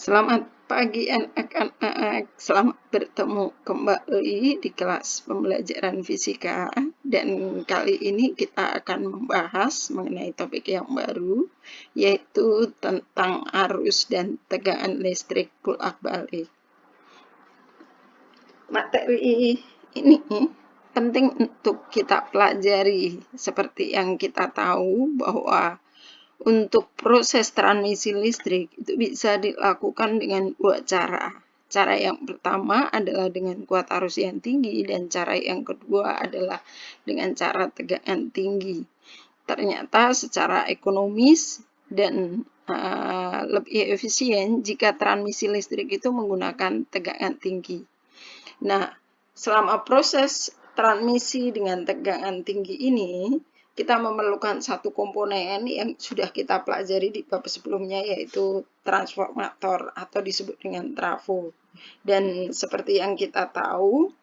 Selamat pagi anak-anak, selamat bertemu kembali di kelas pembelajaran fisika dan kali ini kita akan membahas mengenai topik yang baru yaitu tentang arus dan tegangan listrik bolak-balik. Materi ini penting untuk kita pelajari seperti yang kita tahu bahwa untuk proses transmisi listrik itu bisa dilakukan dengan dua cara. Cara yang pertama adalah dengan kuat arus yang tinggi dan cara yang kedua adalah dengan cara tegangan tinggi. Ternyata secara ekonomis dan lebih efisien jika transmisi listrik itu menggunakan tegangan tinggi. Nah, selama proses transmisi dengan tegangan tinggi ini, kita memerlukan satu komponen yang sudah kita pelajari di bab sebelumnya yaitu transformator atau disebut dengan trafo. Dan seperti yang kita tahu,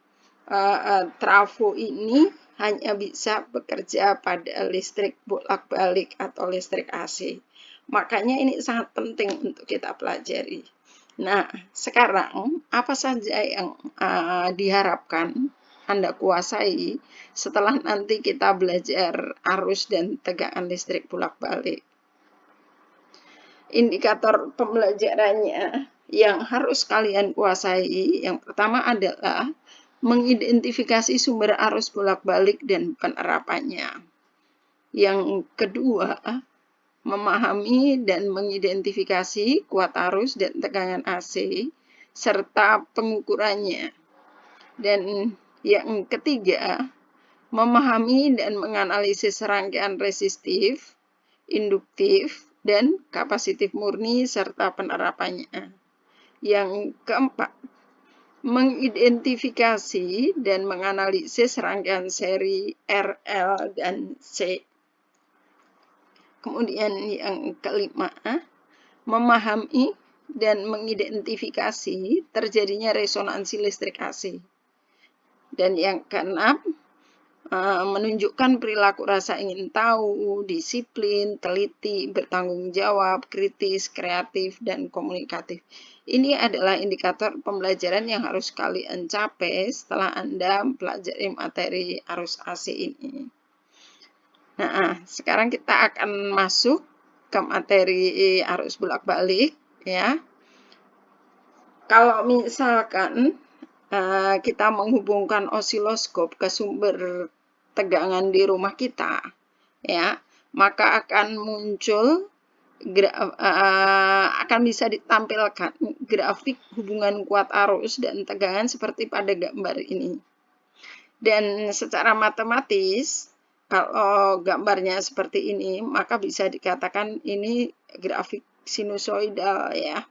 trafo ini hanya bisa bekerja pada listrik bolak-balik atau listrik AC. Makanya ini sangat penting untuk kita pelajari. Nah, sekarang apa saja yang diharapkan Anda kuasai setelah nanti kita belajar arus dan tegangan listrik bolak-balik? Indikator pembelajarannya yang harus kalian kuasai, yang pertama adalah mengidentifikasi sumber arus bolak-balik dan penerapannya. Yang kedua, memahami dan mengidentifikasi kuat arus dan tegangan AC serta pengukurannya. Dan yang ketiga, memahami dan menganalisis rangkaian resistif, induktif, dan kapasitif murni serta penerapannya. Yang keempat, mengidentifikasi dan menganalisis rangkaian seri RL dan C. Kemudian yang kelima, memahami dan mengidentifikasi terjadinya resonansi listrik AC. Dan yang keenam, menunjukkan perilaku rasa ingin tahu, disiplin, teliti, bertanggung jawab, kritis, kreatif, dan komunikatif. Ini adalah indikator pembelajaran yang harus kalian capai setelah Anda mempelajari materi arus AC ini. Nah, sekarang kita akan masuk ke materi arus bolak-balik ya. Kalau misalkan kita menghubungkan osiloskop ke sumber tegangan di rumah kita, ya, maka akan muncul akan bisa ditampilkan grafik hubungan kuat arus dan tegangan seperti pada gambar ini. Dan secara matematis, kalau gambarnya seperti ini, maka bisa dikatakan ini grafik sinusoidal ya.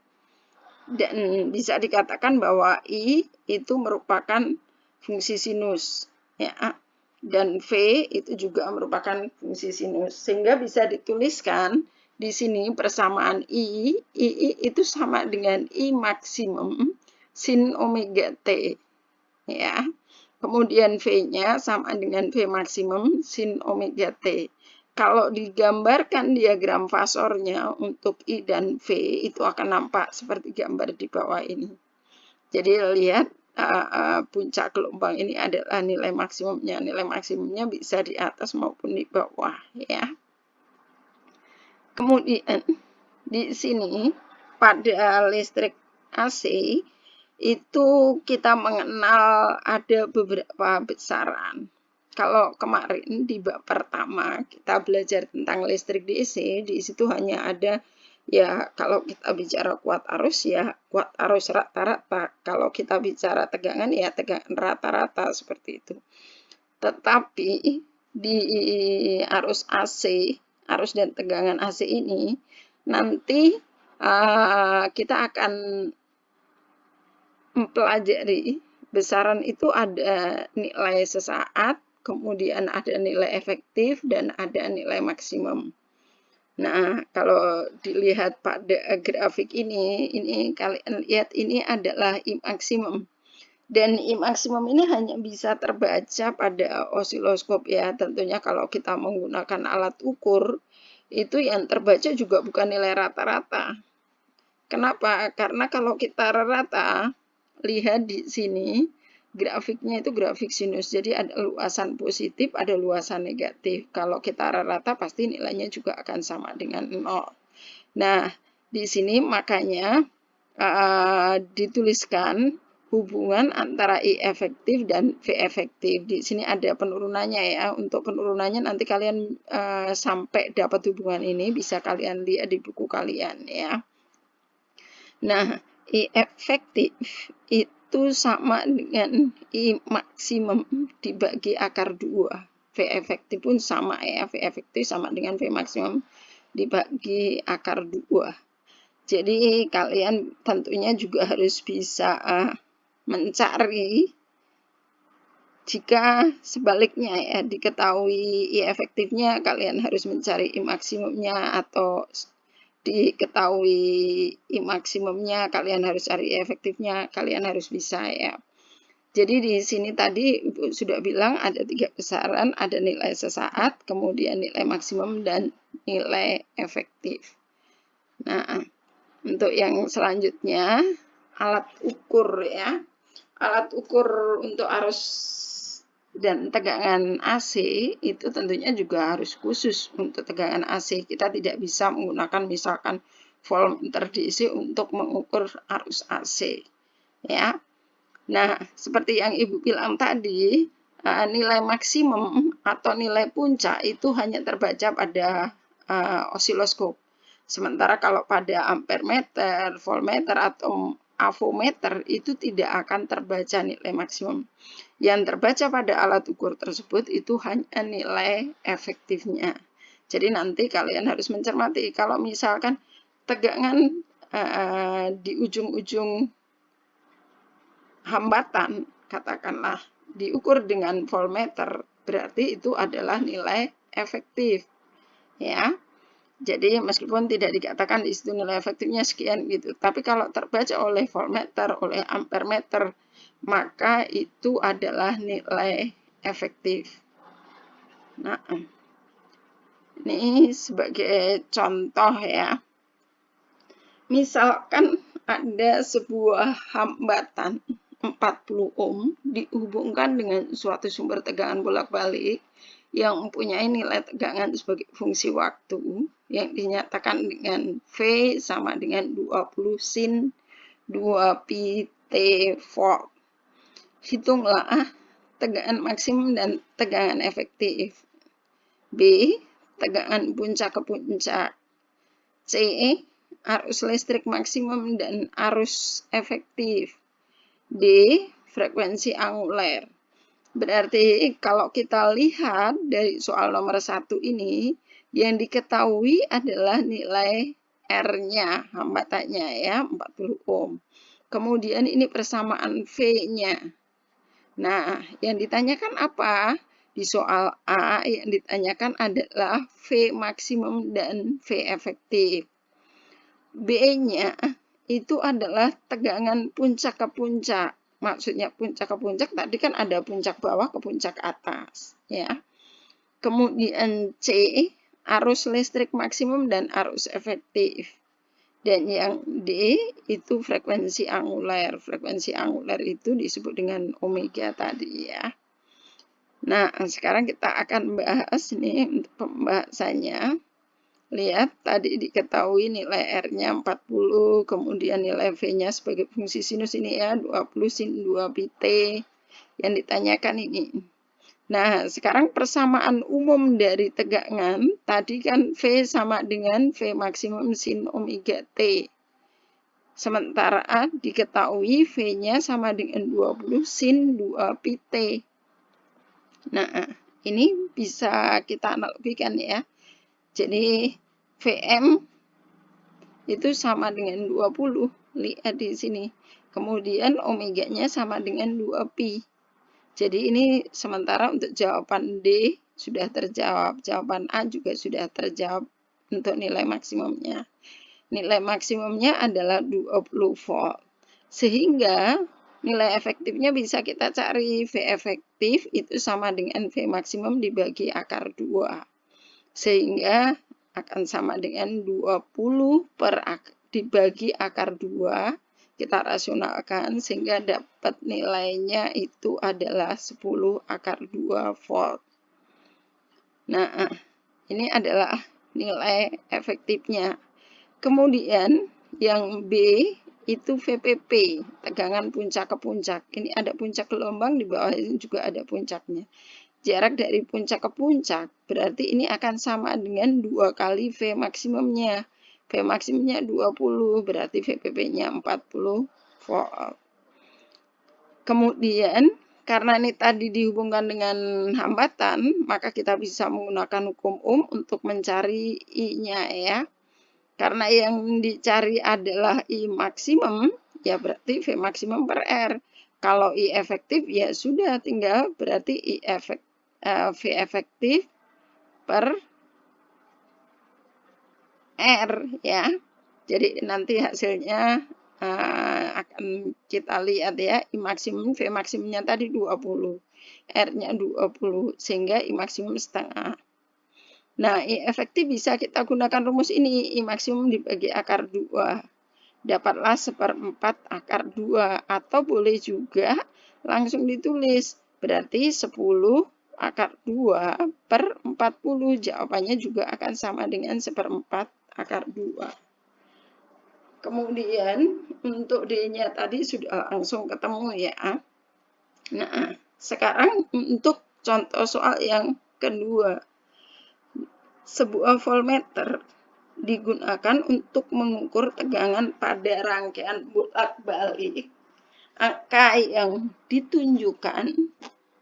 Dan bisa dikatakan bahwa I itu merupakan fungsi sinus ya. Dan V itu juga merupakan fungsi sinus. Sehingga bisa dituliskan di sini persamaan I itu sama dengan I maksimum sin omega T ya. Kemudian V-nya sama dengan V maksimum sin omega T. Kalau digambarkan diagram fasornya untuk I dan V, itu akan nampak seperti gambar di bawah ini. Jadi lihat puncak gelombang ini adalah nilai maksimumnya. Nilai maksimumnya bisa di atas maupun di bawah ya. Kemudian di sini pada listrik AC itu kita mengenal ada beberapa besaran. Kalau kemarin di bab pertama kita belajar tentang listrik DC, di situ hanya ada ya kalau kita bicara kuat arus ya kuat arus rata-rata. Kalau kita bicara tegangan ya tegangan rata-rata seperti itu. Tetapi di arus AC, arus dan tegangan AC ini nanti kita akan mempelajari besaran itu ada nilai sesaat, kemudian ada nilai efektif, dan ada nilai maksimum. Nah, kalau dilihat pada grafik ini kalian lihat ini adalah I maksimum. Dan I maksimum ini hanya bisa terbaca pada osiloskop ya. Tentunya kalau kita menggunakan alat ukur, itu yang terbaca juga bukan nilai rata-rata. Kenapa? Karena kalau kita rata, lihat di sini, grafiknya itu grafik sinus. Jadi ada luasan positif, ada luasan negatif. Kalau kita rata, pasti nilainya juga akan sama dengan 0. Nah, di sini makanya dituliskan hubungan antara I efektif dan V efektif. Di sini ada penurunannya ya. Untuk penurunannya nanti kalian sampai dapat hubungan ini bisa kalian lihat di buku kalian ya. Nah, I efektif itu sama dengan I maksimum dibagi akar 2. V efektif pun sama ya. V efektif sama dengan V maksimum dibagi akar 2. Jadi kalian tentunya juga harus bisa mencari jika sebaliknya ya diketahui I efektifnya, kalian harus mencari I maksimumnya, atau diketahui I maksimumnya kalian harus cari I efektifnya, kalian harus bisa ya. Jadi di sini tadi Ibu sudah bilang ada 3 besaran, ada nilai sesaat, kemudian nilai maksimum dan nilai efektif. Nah, untuk yang selanjutnya, alat ukur ya. Alat ukur untuk arus dan tegangan AC itu tentunya juga harus khusus untuk tegangan AC. Kita tidak bisa menggunakan misalkan voltmeter DC untuk mengukur arus AC. Ya. Nah, seperti yang Ibu bilang tadi, nilai maksimum atau nilai puncak itu hanya terbaca pada osiloskop. Sementara kalau pada ampermeter, voltmeter, atau avometer itu tidak akan terbaca nilai maksimum. Yang terbaca pada alat ukur tersebut itu hanya nilai efektifnya. Jadi nanti kalian harus mencermati kalau misalkan tegangan di ujung-ujung hambatan, katakanlah diukur dengan voltmeter, berarti itu adalah nilai efektif. Ya. Jadi meskipun tidak dikatakan di situ nilai efektifnya sekian gitu, tapi kalau terbaca oleh voltmeter, oleh ampermeter, maka itu adalah nilai efektif. Nah, ini sebagai contoh ya. Misalkan ada sebuah hambatan 40 ohm dihubungkan dengan suatu sumber tegangan bolak-balik yang mempunyai nilai tegangan sebagai fungsi waktu yang dinyatakan dengan V sama dengan 20 sin 2 pi T volt. Hitunglah tegangan maksimum dan tegangan efektif. B. Tegangan puncak ke puncak. C. Arus listrik maksimum dan arus efektif. D. Frekuensi anguler. Berarti kalau kita lihat dari soal nomor 1 ini, yang diketahui adalah nilai R-nya, hambatannya ya, 40 ohm. Kemudian ini persamaan V-nya. Nah, yang ditanyakan apa? Di soal A yang ditanyakan adalah V maksimum dan V efektif. B-nya itu adalah tegangan puncak ke puncak. Maksudnya puncak ke puncak tadi kan ada puncak bawah ke puncak atas ya. Kemudian C, arus listrik maksimum dan arus efektif. Dan yang D itu frekuensi anguler. Frekuensi anguler itu disebut dengan omega tadi ya. Nah, sekarang kita akan bahas nih untuk pembahasannya. Lihat, tadi diketahui nilai R-nya 40, kemudian nilai V-nya sebagai fungsi sinus ini ya, 20 sin 2 pi T, yang ditanyakan ini. Nah, sekarang persamaan umum dari tegangan, tadi kan V sama dengan V maksimum sin omega T. Sementara diketahui V-nya sama dengan 20 sin 2 pi T. Nah, ini bisa kita analogikan ya. Jadi Vm itu sama dengan 20, lihat di sini. Kemudian omeganya sama dengan 2 pi. Jadi ini sementara untuk jawaban D sudah terjawab, jawaban A juga sudah terjawab untuk nilai maksimumnya. Nilai maksimumnya adalah 20 volt. Sehingga nilai efektifnya bisa kita cari, V efektif itu sama dengan V maksimum dibagi akar 2. Sehingga akan sama dengan 20 per dibagi akar 2, kita rasionalkan sehingga dapat nilainya itu adalah 10 akar 2 volt. Nah, ini adalah nilai efektifnya. Kemudian yang B itu VPP, tegangan puncak ke puncak. Ini ada puncak gelombang, di bawah ini juga ada puncaknya. Jarak dari puncak ke puncak berarti ini akan sama dengan 2 kali V maksimumnya. V maksimumnya 20, berarti VPP-nya 40 volt. Kemudian, karena ini tadi dihubungkan dengan hambatan, maka kita bisa menggunakan hukum Ohm untuk mencari I-nya ya. Karena yang dicari adalah I maksimum, ya berarti V maksimum per R. Kalau I efektif, ya sudah tinggal berarti V efektif per R ya. Jadi nanti hasilnya akan kita lihat ya. I maksimum, V maksimumnya tadi 20. R-nya 20, sehingga I maksimum setengah. Nah, I efektif bisa kita gunakan rumus ini, I maksimum dibagi akar 2. Dapatlah 1/4 akar 2, atau boleh juga langsung ditulis, berarti 10 akar 2 per 40, jawabannya juga akan sama dengan 1/4 akar 2. Kemudian, untuk D-nya tadi sudah langsung ketemu ya. Nah, sekarang untuk contoh soal yang kedua. Sebuah voltmeter digunakan untuk mengukur tegangan pada rangkaian bolak-balik. Angka yang ditunjukkan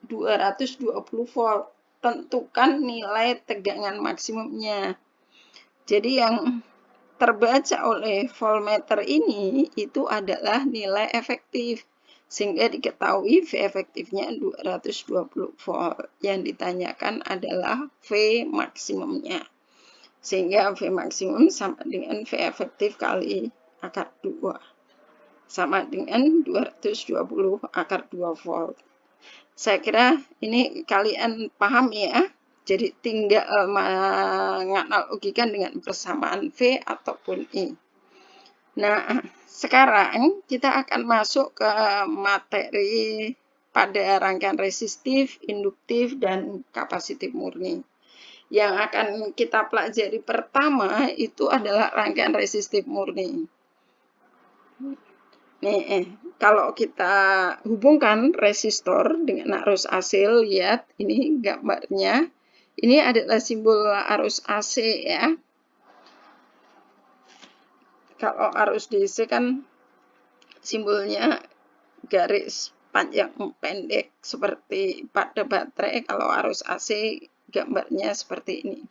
220 volt. Tentukan nilai tegangan maksimumnya. Jadi yang terbaca oleh voltmeter ini itu adalah nilai efektif. Sehingga diketahui V efektifnya 220 volt. Yang ditanyakan adalah V maksimumnya. Sehingga V maksimum sama dengan V efektif kali akar 2. Sama dengan 220 akar 2 volt. Saya kira ini kalian paham ya. Jadi tinggal menganalogikan dengan persamaan V ataupun I. Nah, sekarang kita akan masuk ke materi pada rangkaian resistif, induktif, dan kapasitif murni. Yang akan kita pelajari pertama itu adalah rangkaian resistif murni. Nih, kalau kita hubungkan resistor dengan arus AC, lihat ini gambarnya. Ini adalah simbol arus AC ya. Kalau arus DC kan simbolnya garis panjang pendek seperti pada baterai. Kalau arus AC gambarnya seperti ini.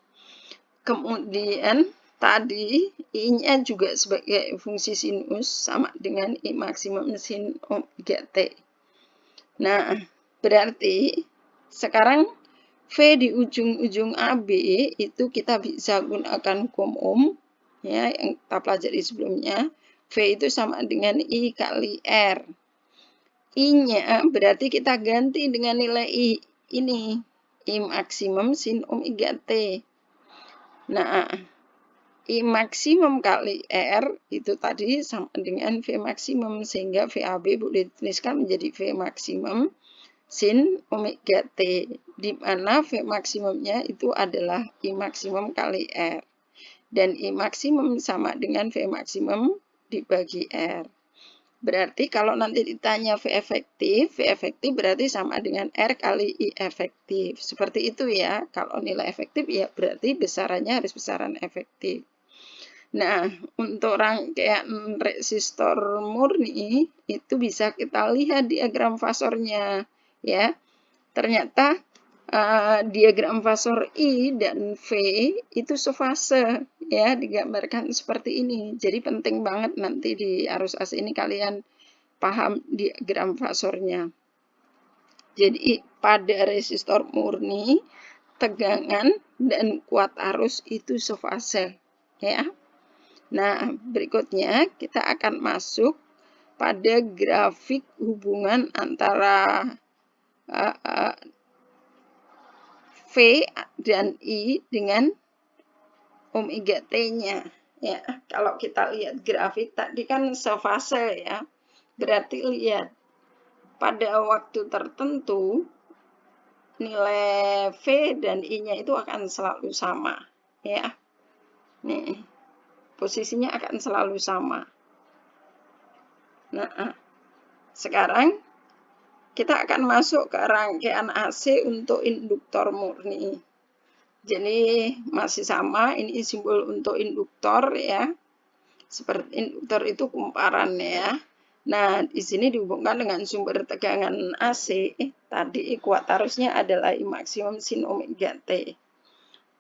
Kemudian tadi I-nya juga sebagai fungsi sinus sama dengan I maksimum sin omega T. Nah, berarti sekarang V di ujung-ujung AB itu kita bisa gunakan hukum Ohm ya yang kita pelajari sebelumnya. V itu sama dengan I kali R. I-nya berarti kita ganti dengan nilai I ini. I maksimum sin omega T. Nah, I maksimum kali R itu tadi sama dengan V maksimum, sehingga VAB boleh dituliskan menjadi V maksimum sin omega T, di mana V maksimumnya itu adalah I maksimum kali R. Dan I maksimum sama dengan V maksimum dibagi R. Berarti kalau nanti ditanya V efektif berarti sama dengan R kali I efektif. Seperti itu ya. Kalau nilai efektif ya berarti besarannya harus besaran efektif. Nah, untuk rangkaian resistor murni itu bisa kita lihat diagram fasornya ya. Ternyata diagram fasor I dan V itu sefase ya, digambarkan seperti ini. Jadi penting banget nanti di arus AC ini kalian paham diagram fasornya. Jadi pada resistor murni tegangan dan kuat arus itu sefase ya. Nah, berikutnya kita akan masuk pada grafik hubungan antara V dan I dengan omega T-nya. Ya, kalau kita lihat grafik tadi kan sefase ya. Berarti lihat pada waktu tertentu nilai V dan I-nya itu akan selalu sama ya. Nih, posisinya akan selalu sama. Nah, sekarang kita akan masuk ke rangkaian AC untuk induktor murni. Jadi masih sama, ini simbol untuk induktor ya. Seperti induktor itu kumparan ya. Nah, di sini dihubungkan dengan sumber tegangan AC. Tadi kuat arusnya adalah I maksimum sin omega T.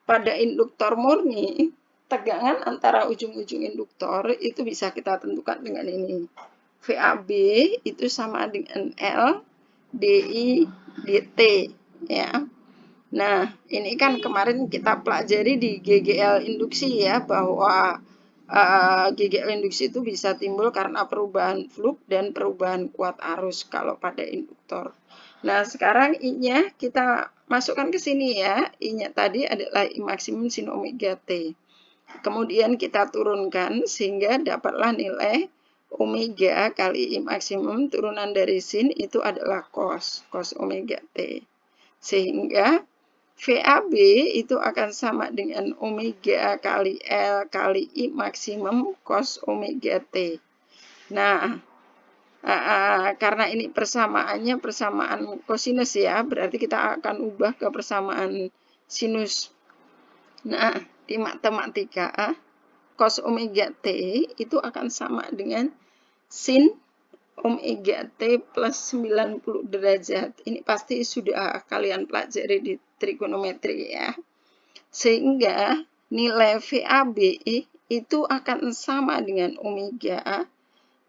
Pada induktor murni, tegangan antara ujung-ujung induktor itu bisa kita tentukan dengan ini. VAB itu sama dengan L DI dt ya. Nah, ini kan kemarin kita pelajari di GGL induksi ya, bahwa GGL induksi itu bisa timbul karena perubahan flux dan perubahan kuat arus kalau pada induktor. Nah, sekarang I-nya kita masukkan ke sini ya. I-nya tadi adalah I maksimum sin omega T. Kemudian kita turunkan sehingga dapatlah nilai omega kali I maksimum turunan dari sin itu adalah cos omega T. Sehingga VAB itu akan sama dengan omega kali L kali I maksimum cos omega T. Nah, karena ini persamaannya persamaan kosinus ya, berarti kita akan ubah ke persamaan sinus. Nah, di matematika cos omega T itu akan sama dengan sin omega T plus 90 derajat. Ini pasti sudah kalian pelajari di trigonometri ya. Sehingga nilai VAB itu akan sama dengan omega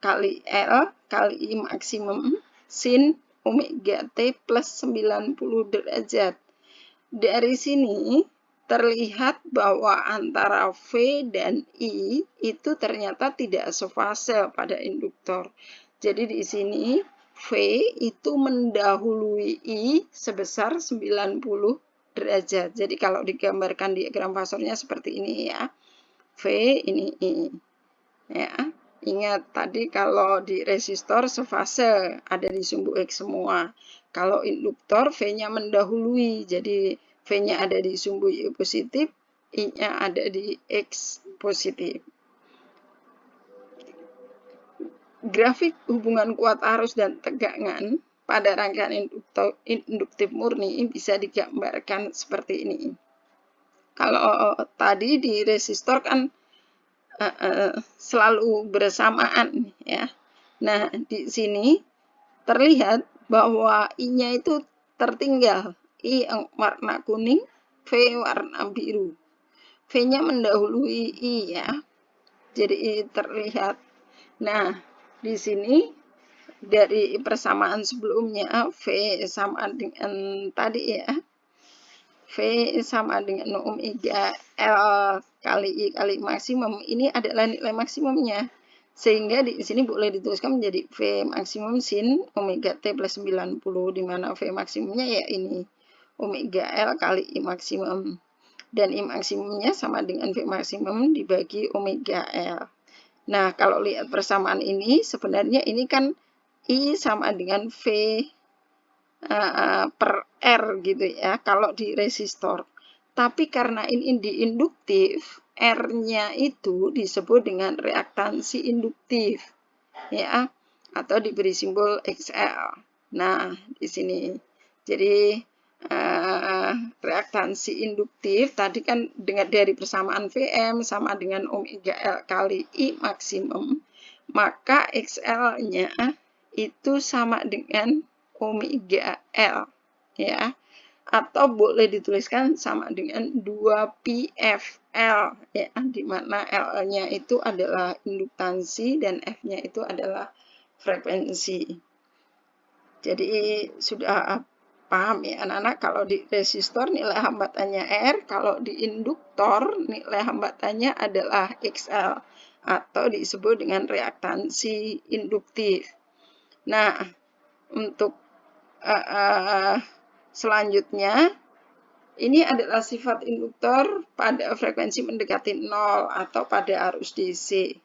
kali L kali I maksimum sin omega T plus 90 derajat. Dari sini terlihat bahwa antara V dan I itu ternyata tidak sefase pada induktor. Jadi di sini V itu mendahului I sebesar 90 derajat. Jadi kalau digambarkan diagram fasornya seperti ini ya. V ini I. Ya. Ingat tadi kalau di resistor sefase ada di sumbu X semua. Kalau induktor V-nya mendahului. Jadi V-nya ada di sumbu Y positif, I-nya ada di X positif. Grafik hubungan kuat arus dan tegangan pada rangkaian induktif murni bisa digambarkan seperti ini. Kalau tadi di resistor kan selalu bersamaan ya. Nah, di sini terlihat bahwa I-nya itu tertinggal. I yang warna kuning, V warna biru. V-nya mendahului I ya. Jadi terlihat. Nah, di sini dari persamaan sebelumnya V sama dengan tadi ya. V sama dengan omega L kali I kali maksimum. Ini adalah nilai maksimumnya. Sehingga di sini boleh dituliskan menjadi V maksimum sin omega T plus 90. Di mana V maksimumnya ya ini. Omega L kali I maksimum. Dan I maksimumnya sama dengan V maksimum dibagi omega L. Nah, kalau lihat persamaan ini, sebenarnya ini kan I sama dengan V per R gitu ya, kalau di resistor. Tapi karena ini diinduktif, R-nya itu disebut dengan reaktansi induktif, ya, atau diberi simbol XL. Nah, di sini. Jadi, reaktansi induktif tadi kan dari persamaan Vm sama dengan omega L kali I maksimum, maka XL-nya itu sama dengan omega L ya, atau boleh dituliskan sama dengan 2πfL ya, di mana L-nya itu adalah induktansi dan F-nya itu adalah frekuensi. Jadi sudah paham ya anak-anak, kalau di resistor nilai hambatannya R, kalau di induktor nilai hambatannya adalah XL atau disebut dengan reaktansi induktif. Nah, untuk selanjutnya Ini adalah sifat induktor pada frekuensi mendekati 0 atau pada arus DC.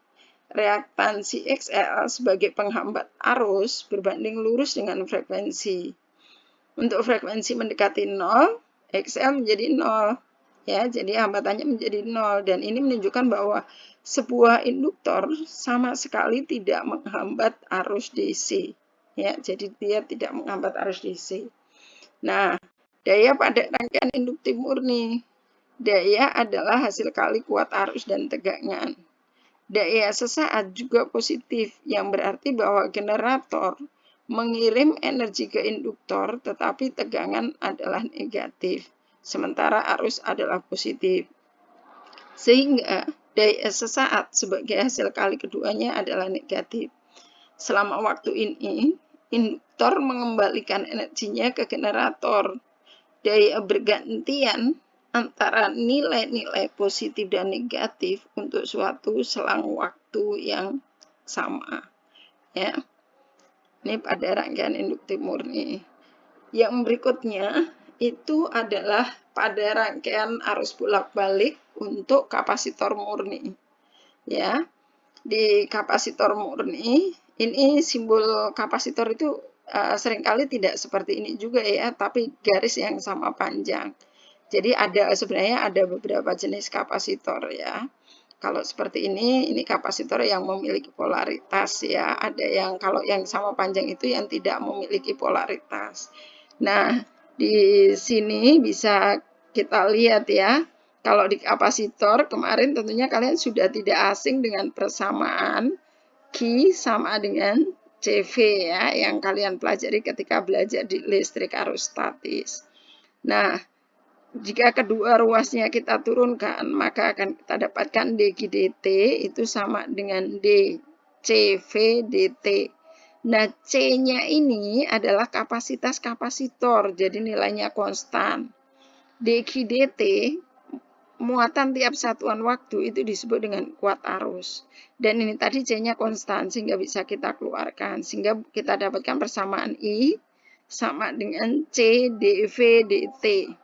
Reaktansi XL sebagai penghambat arus berbanding lurus dengan frekuensi. Untuk frekuensi mendekati 0, XL menjadi 0. Ya, jadi hambatannya menjadi 0. Dan ini menunjukkan bahwa sebuah induktor sama sekali tidak menghambat arus DC. Ya, jadi dia tidak menghambat arus DC. Nah, daya pada rangkaian induktif murni. Daya adalah hasil kali kuat arus dan tegangan. Daya sesaat juga positif, yang berarti bahwa generator mengirim energi ke induktor, tetapi tegangan adalah negatif, sementara arus adalah positif. Sehingga daya sesaat sebagai hasil kali keduanya adalah negatif. Selama waktu ini, induktor mengembalikan energinya ke generator. Daya bergantian antara nilai-nilai positif dan negatif untuk suatu selang waktu yang sama. Ya, ini pada rangkaian induktif murni. Yang berikutnya itu adalah pada rangkaian arus bolak-balik untuk kapasitor murni. Ya, di kapasitor murni ini simbol kapasitor itu seringkali tidak seperti ini juga ya, tapi garis yang sama panjang. Jadi sebenarnya ada beberapa jenis kapasitor ya. Kalau seperti ini kapasitor yang memiliki polaritas ya. Ada yang kalau yang sama panjang itu yang tidak memiliki polaritas. Nah, di sini bisa kita lihat ya. Kalau di kapasitor kemarin tentunya kalian sudah tidak asing dengan persamaan Q sama dengan CV ya, yang kalian pelajari ketika belajar di listrik arus statis. Nah, jika kedua ruasnya kita turunkan, maka akan kita dapatkan dQ/dt itu sama dengan dCV dt. Nah, C-nya ini adalah kapasitas kapasitor, jadi nilainya konstan. dQ/dt muatan tiap satuan waktu itu disebut dengan kuat arus. Dan ini tadi C-nya konstan, sehingga bisa kita keluarkan. Sehingga kita dapatkan persamaan I sama dengan C dV dt.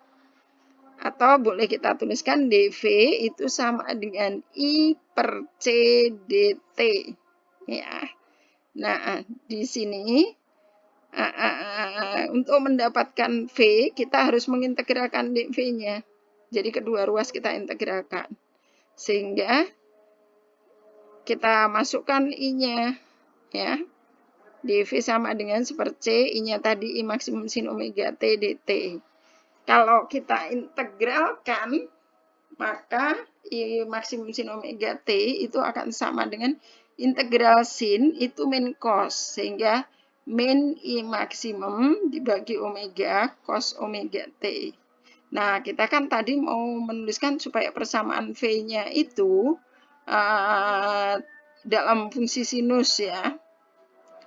Atau boleh kita tuliskan dV itu sama dengan I per C dt. Ya. Nah, di sini untuk mendapatkan V, kita harus mengintegralkan dV-nya. Jadi kedua ruas kita integralkan. Sehingga kita masukkan I-nya. Ya. dV sama dengan seper C, I-nya tadi I maksimum sin omega T dt. Kalau kita integralkan, maka I maksimum sin omega T itu akan sama dengan integral sin itu min cos. Sehingga min I maksimum dibagi omega cos omega T. Nah, kita kan tadi mau menuliskan supaya persamaan V-nya itu dalam fungsi sinus ya.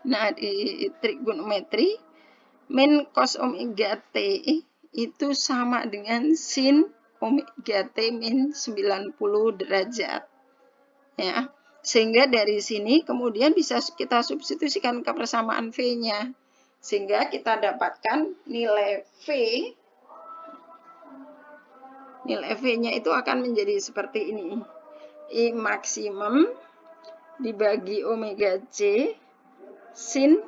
Nah, di trigonometri, min cos omega T itu sama dengan sin omega T min 90 derajat. Ya. Sehingga dari sini kemudian bisa kita substitusikan ke persamaan V-nya. Sehingga kita dapatkan nilai V. Nilai V-nya itu akan menjadi seperti ini. I maksimum dibagi omega C sin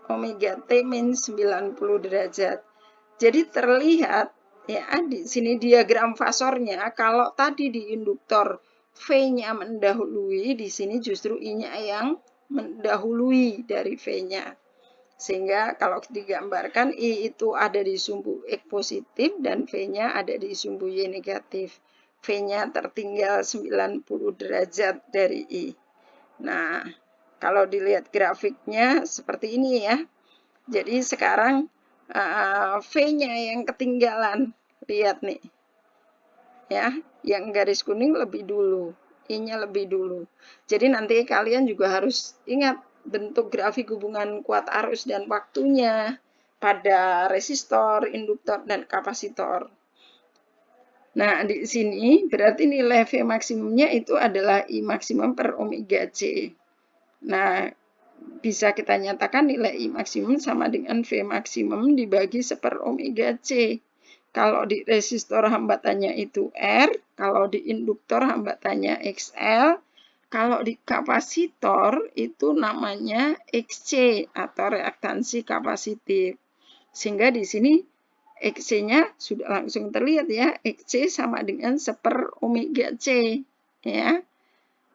omega T min 90 derajat. Jadi terlihat ya di sini diagram fasornya, kalau tadi di induktor V-nya mendahului, di sini justru I-nya yang mendahului dari V-nya. Sehingga kalau digambarkan I itu ada di sumbu X positif dan V-nya ada di sumbu Y negatif. V-nya tertinggal 90 derajat dari I. Nah, kalau dilihat grafiknya seperti ini ya. Jadi sekarang V-nya yang ketinggalan. Lihat nih. Ya, yang garis kuning lebih dulu. I-nya lebih dulu. Jadi nanti kalian juga harus ingat bentuk grafik hubungan kuat arus dan waktunya pada resistor, induktor, dan kapasitor. Nah, di sini berarti nilai V maksimumnya itu adalah I maksimum per omega C. Nah, bisa kita nyatakan nilai I maksimum sama dengan V maksimum dibagi seper omega C. Kalau di resistor hambatannya itu R, kalau di induktor hambatannya XL, kalau di kapasitor itu namanya XC atau reaktansi kapasitif. Sehingga di sini XC-nya sudah langsung terlihat ya, XC sama dengan 1/omega C ya.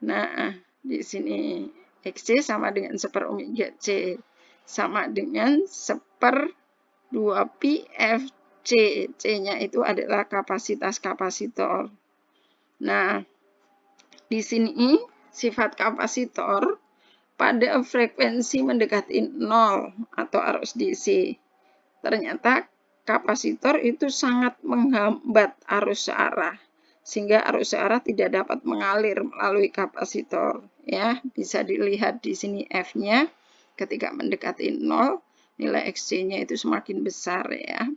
Nah, di sini XC sama dengan 1/omega C sama dengan 1/2 pi FC. C-nya itu adalah kapasitas kapasitor. Nah, di sini sifat kapasitor pada frekuensi mendekati 0 atau arus DC. Ternyata kapasitor itu sangat menghambat arus searah, sehingga arus searah tidak dapat mengalir melalui kapasitor. Ya, bisa dilihat di sini F-nya ketika mendekati 0, nilai XC-nya itu semakin besar ya.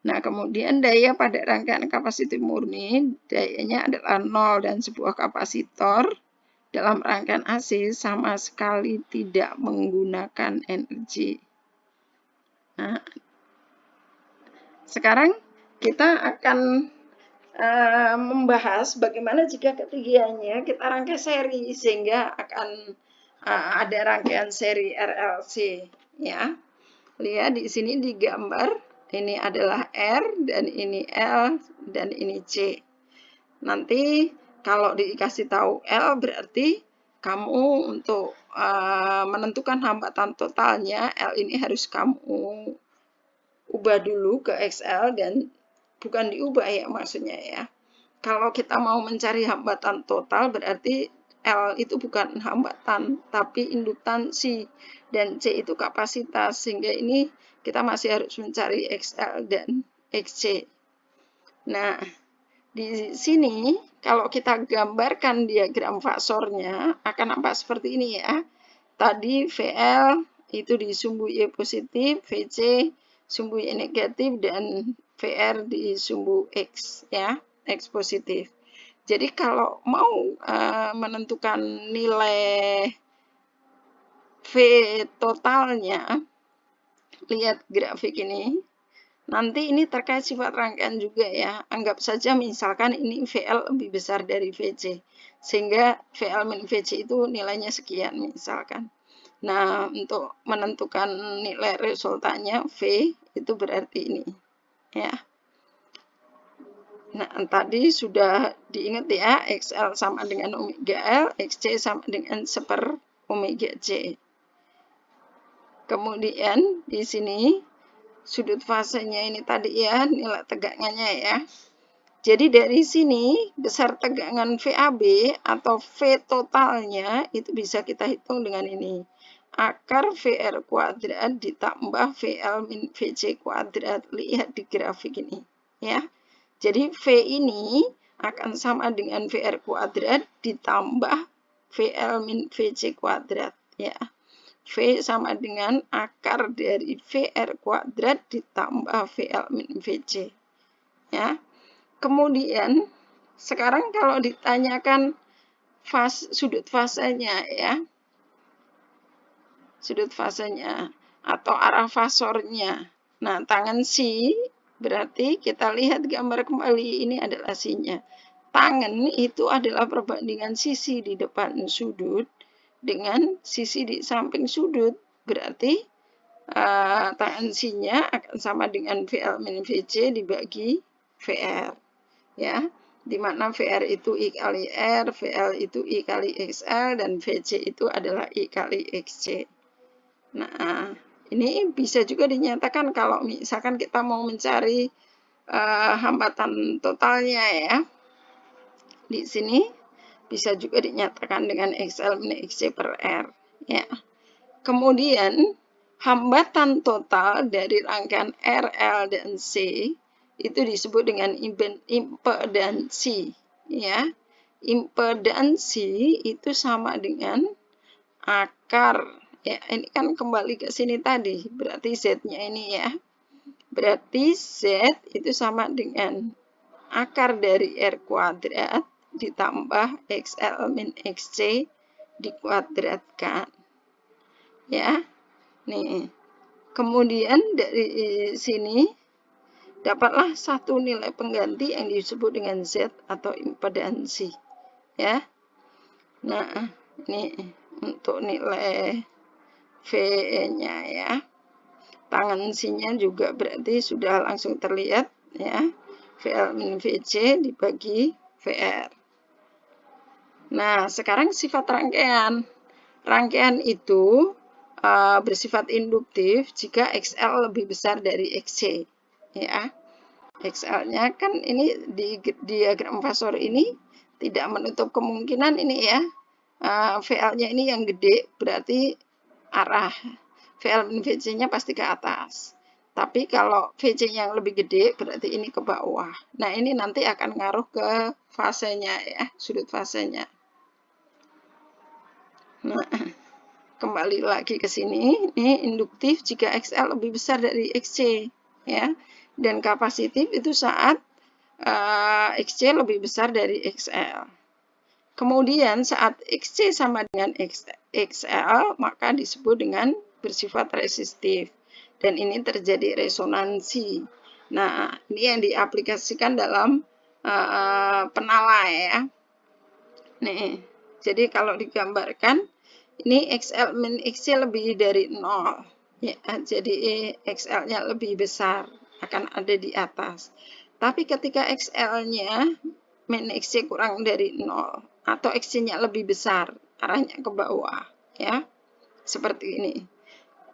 Nah, kemudian daya pada rangkaian kapasitor murni, dayanya adalah 0 dan sebuah kapasitor dalam rangkaian AC sama sekali tidak menggunakan energi. Nah, sekarang kita akan membahas bagaimana jika ketiganya kita rangkai seri sehingga akan ada rangkaian seri RLC ya. Lihat di sini digambar, ini adalah R dan ini L dan ini C. Nanti kalau dikasih tahu L berarti kamu untuk menentukan hambatan totalnya L ini harus kamu ubah dulu ke XL dan bukan diubah ya maksudnya ya. Kalau kita mau mencari hambatan total berarti L itu bukan hambatan tapi induktansi dan C itu kapasitas, sehingga ini kita masih harus mencari XL dan XC. Nah, di sini kalau kita gambarkan diagram fasornya akan nampak seperti ini ya. Tadi VL itu di sumbu Y positif, VC sumbu Y negatif, dan VR di sumbu X ya, X positif. Jadi kalau mau menentukan nilai V totalnya, lihat grafik ini. Nanti ini terkait sifat rangkaian juga ya. Anggap saja misalkan ini VL lebih besar dari VC. Sehingga VL min VC itu nilainya sekian misalkan. Nah, untuk menentukan nilai resultannya V itu berarti ini ya. Nah, tadi sudah diingat ya, XL sama dengan omega L, XC sama dengan 1/omega C. Kemudian di sini sudut fasenya ini tadi ya, nilai tegangannya ya. Jadi dari sini besar tegangan VAB atau V totalnya itu bisa kita hitung dengan ini. Akar VR kuadrat ditambah VL min VC kuadrat. Lihat di grafik ini ya. Jadi V ini akan sama dengan VR kuadrat ditambah VL min VC kuadrat ya. V sama dengan akar dari VR kuadrat ditambah VL min VC ya. Kemudian sekarang kalau ditanyakan sudut fasenya ya, sudut fasenya atau arah fasornya. Nah, tangan C berarti kita lihat gambar kembali, ini adalah C-nya. Tangan itu adalah perbandingan sisi di depan sudut dengan sisi di samping sudut. Berarti tangan C-nya akan sama dengan VL min VC dibagi VR. Ya, di mana VR itu I kali R, VL itu I kali XL, dan VC itu adalah I kali XC. Nah, ini bisa juga dinyatakan kalau misalkan kita mau mencari hambatan totalnya ya. Di sini bisa juga dinyatakan dengan XL min XC per R. Ya. Kemudian, hambatan total dari rangkaian R, L, dan C itu disebut dengan impedansi ya. Impedansi itu sama dengan akar ya, ini kan kembali ke sini tadi, berarti Z-nya ini ya. Berarti Z itu sama dengan akar dari R kuadrat ditambah XL min XC dikuadratkan ya. Nih, kemudian dari sini dapatlah satu nilai pengganti yang disebut dengan Z atau impedansi, ya. Nah, ini untuk nilai V-nya ya. Tangan C-nya juga berarti sudah langsung terlihat ya. VL min VC dibagi VR. Nah, sekarang sifat rangkaian. Rangkaian itu bersifat induktif jika XL lebih besar dari XC. Ya. XL-nya kan ini di diagram fasor ini tidak menutup kemungkinan ini ya. VL-nya ini yang gede, berarti arah VL min VC-nya pasti ke atas. Tapi kalau VC yang lebih gede, berarti ini ke bawah. Nah, ini nanti akan ngaruh ke fasenya ya, sudut fasenya. Nah, kembali lagi ke sini, ini induktif jika XL lebih besar dari XC ya. Dan kapasitif itu saat XC lebih besar dari XL. Kemudian saat XC sama dengan XL, maka disebut dengan bersifat resistif. Dan ini terjadi resonansi. Nah, ini yang diaplikasikan dalam penala ya. Nih, jadi kalau digambarkan, ini XL min XC lebih dari 0. Ya, jadi XL-nya lebih besar, akan ada di atas. Tapi ketika XL-nya min XC kurang dari 0, atau XC-nya lebih besar, arahnya ke bawah, ya. Seperti ini.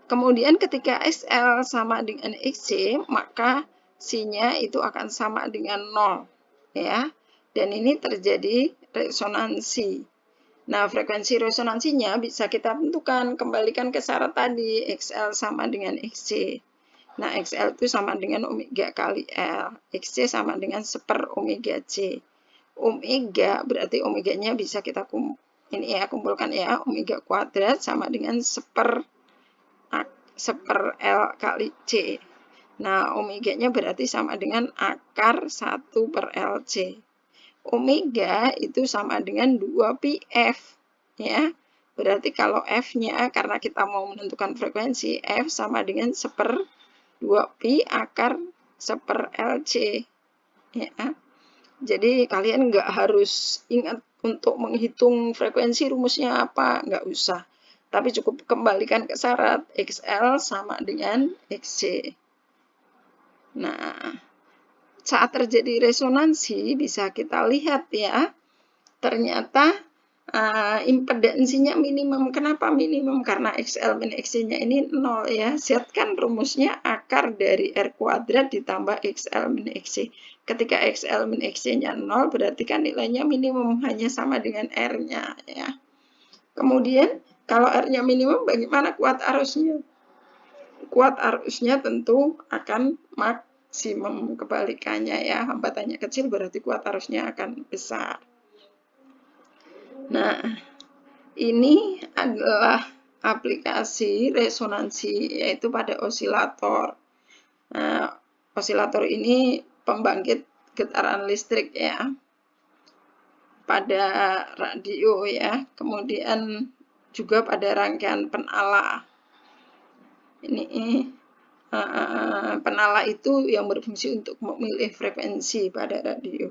Kemudian ketika XL sama dengan XC, maka C-nya itu akan sama dengan 0, ya. Dan ini terjadi resonansi. Nah, frekuensi resonansinya bisa kita tentukan, kembalikan ke syarat tadi, XL sama dengan XC. Nah, XL itu sama dengan omega kali L, XC sama dengan 1/, omega C. Omega berarti omeganya bisa kita kumpulkan ya, omega kuadrat sama dengan 1/L kali C. Nah, omeganya berarti sama dengan akar 1/LC. Omega itu sama dengan 2πf ya. Berarti kalau F-nya karena kita mau menentukan frekuensi, F sama dengan 1/2π akar 1/LC ya. Jadi kalian nggak harus ingat untuk menghitung frekuensi rumusnya apa, nggak usah. Tapi cukup kembalikan ke syarat XL sama dengan XC. Nah, saat terjadi resonansi bisa kita lihat ya, ternyata impedansinya minimum. Kenapa minimum? Karena XL min XC-nya ini 0 ya. Z kan rumusnya akar dari R kuadrat ditambah XL min XC. Ketika XL min XC-nya 0 berarti kan nilainya minimum, hanya sama dengan R-nya ya. Kemudian kalau R-nya minimum, bagaimana kuat arusnya? Kuat arusnya tentu akan maksimum, kebalikannya ya. Hambatannya kecil berarti kuat arusnya akan besar. Nah, ini adalah aplikasi resonansi, yaitu pada osilator. Nah, osilator ini pembangkit getaran listrik ya, pada radio ya, kemudian juga pada rangkaian penala. Ini penala itu yang berfungsi untuk memilih frekuensi pada radio.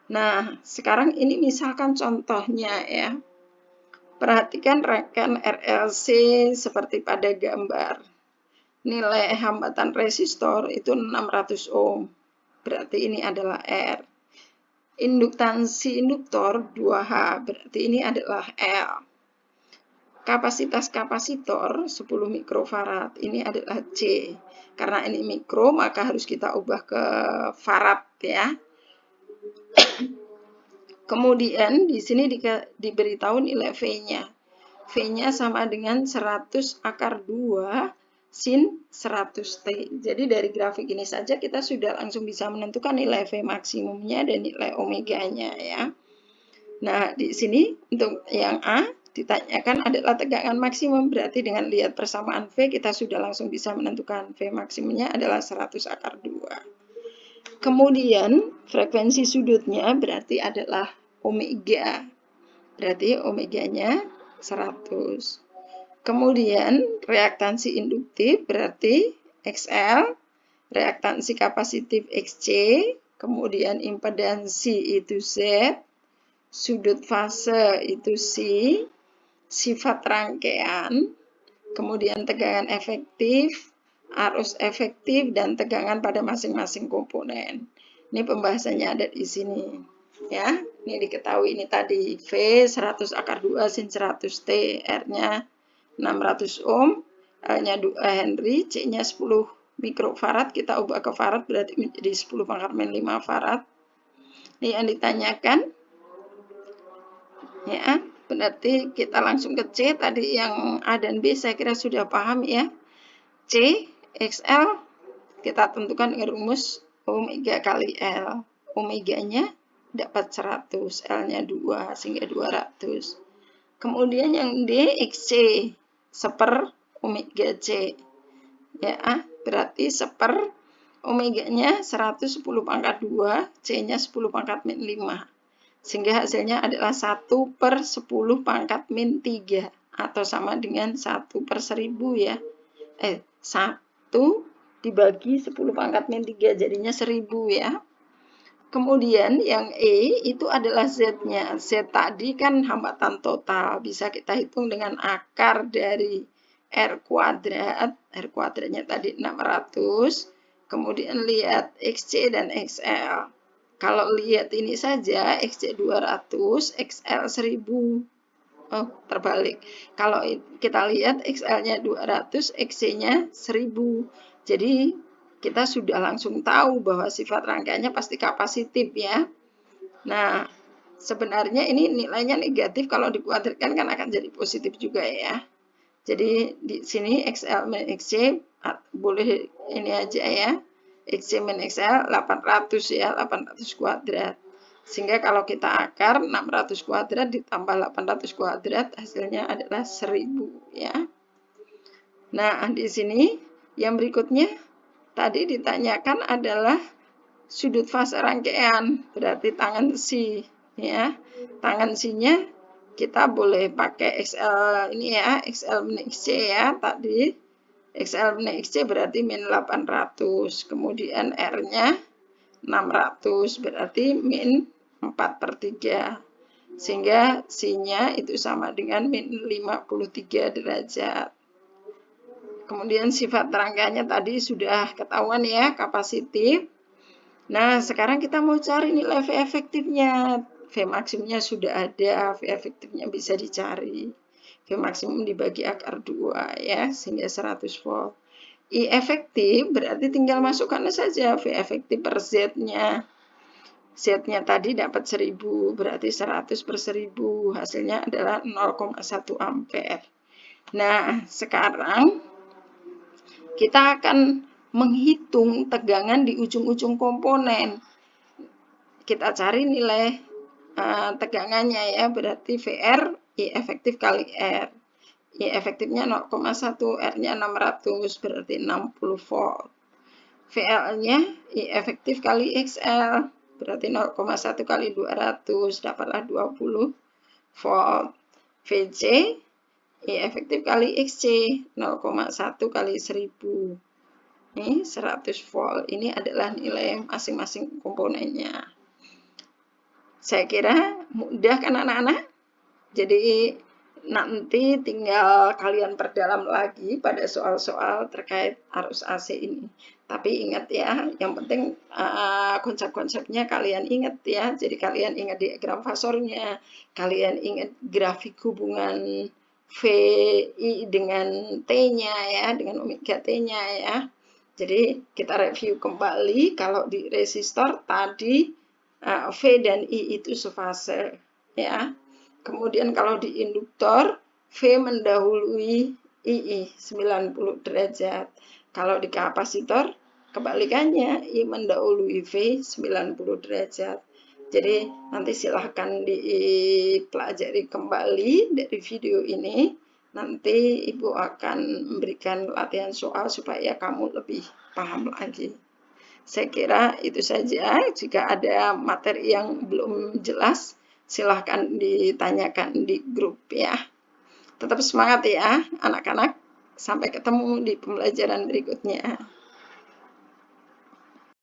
Nah, sekarang ini misalkan contohnya ya. Perhatikan rangkaian RLC seperti pada gambar. Nilai hambatan resistor itu 600 ohm. Berarti ini adalah R. Induktansi induktor 2H. Berarti ini adalah L. Kapasitas kapasitor 10 mikrofarad. Ini adalah C. Karena ini mikro, maka harus kita ubah ke farad ya. Kemudian di sini diberitahu nilai V-nya. V-nya sama dengan 100 akar 2 sin 100T. Jadi dari grafik ini saja kita sudah langsung bisa menentukan nilai V maksimumnya dan nilai omeganya ya. Nah, di sini untuk yang A ditanyakan adalah tegangan maksimum, berarti dengan lihat persamaan V kita sudah langsung bisa menentukan V maksimumnya adalah 100 akar 2. Kemudian frekuensi sudutnya berarti adalah omega. Berarti omeganya 100. Kemudian reaktansi induktif berarti XL reaktansi kapasitif XC, kemudian impedansi itu Z, sudut fase itu C, sifat rangkaian, kemudian tegangan efektif, arus efektif, dan tegangan pada masing-masing komponen. Ini pembahasannya ada di sini. Ya, ini diketahui ini tadi V 100 akar 2 sin 100 T, R-nya 600 ohm, L-nya 2 Henry, C-nya 10 mikrofarad, kita ubah ke farad berarti menjadi 10 pangkat min 5 farad. Ini yang ditanyakan. Ya, berarti kita langsung ke C, tadi yang A dan B saya kira sudah paham ya. C, XL, kita tentukan dengan rumus omega kali L. Omeganya dapat 100, L-nya 2, sehingga 200. Kemudian yang D, XC, seper omega C. Ya, berarti seper omeganya 110 pangkat 2, C-nya 10 pangkat min 5. Sehingga hasilnya adalah 1/10 pangkat min 3 atau sama dengan 1/1000 ya. 1 dibagi 10 pangkat min 3 jadinya 1000 ya. Kemudian yang E itu adalah Z-nya. Z tadi kan hambatan total, bisa kita hitung dengan akar dari R kuadrat. R kuadratnya tadi 600. Kemudian lihat XC dan XL. Kalau lihat ini saja, XC 200, XL 1000. Oh, terbalik. Kalau kita lihat XL-nya 200, XC-nya 1000. Jadi, kita sudah langsung tahu bahwa sifat rangkaiannya pasti kapasitif ya. Nah, sebenarnya ini nilainya negatif, kalau dikuadratkan kan akan jadi positif juga ya. Jadi, di sini XL min XC boleh ini aja ya. XC min XL 800 ya, 800 kuadrat. Sehingga kalau kita akar 600 kuadrat ditambah 800 kuadrat hasilnya adalah 1000 ya. Nah, di sini yang berikutnya tadi ditanyakan adalah sudut fase rangkaian, berarti tangan si ya. Tangan sinya kita boleh pakai XL ini ya, XL min XC ya tadi. XL min XC berarti min 800, kemudian R-nya 600, berarti min 4/3. Sehingga C-nya itu sama dengan min 53 derajat. Kemudian sifat rangkaiannya tadi sudah ketahuan ya, kapasitif. Nah, sekarang kita mau cari nilai V efektifnya. V maksimumnya sudah ada, V efektifnya bisa dicari. V maksimum dibagi akar 2 ya, sehingga 100 volt. I efektif berarti tinggal masukkan saja V efektif per Z-nya. Z-nya tadi dapat 1000, berarti 100/1000. Hasilnya adalah 0,1 ampere. Nah, sekarang kita akan menghitung tegangan di ujung-ujung komponen. Kita cari nilai tegangannya ya, berarti VR I efektif kali R. I efektifnya 0,1, R-nya 600, berarti 60 volt. VL-nya I efektif kali XL, berarti 0,1 kali 200, dapatlah 20 volt. VC I efektif kali XC, 0,1 kali 1000. Ini 100 volt. Ini adalah nilai masing-masing komponennya. Saya kira mudah kan anak-anak? Jadi nanti tinggal kalian perdalam lagi pada soal-soal terkait arus AC ini. Tapi ingat ya, yang penting konsep-konsepnya kalian ingat ya. Jadi kalian ingat diagram fasornya, kalian ingat grafik hubungan VI dengan T-nya ya, dengan omega T-nya ya. Jadi kita review kembali, kalau di resistor tadi V dan I itu sefase ya. Kemudian kalau di induktor V mendahului II 90 derajat. Kalau di kapasitor kebalikannya, I mendahului V 90 derajat. Jadi nanti silahkan dipelajari kembali dari video ini. Nanti Ibu akan memberikan latihan soal supaya kamu lebih paham lagi. Saya kira itu saja. Jika ada materi yang belum jelas, silahkan ditanyakan di grup ya. Tetap semangat ya anak-anak. Sampai ketemu di pembelajaran berikutnya.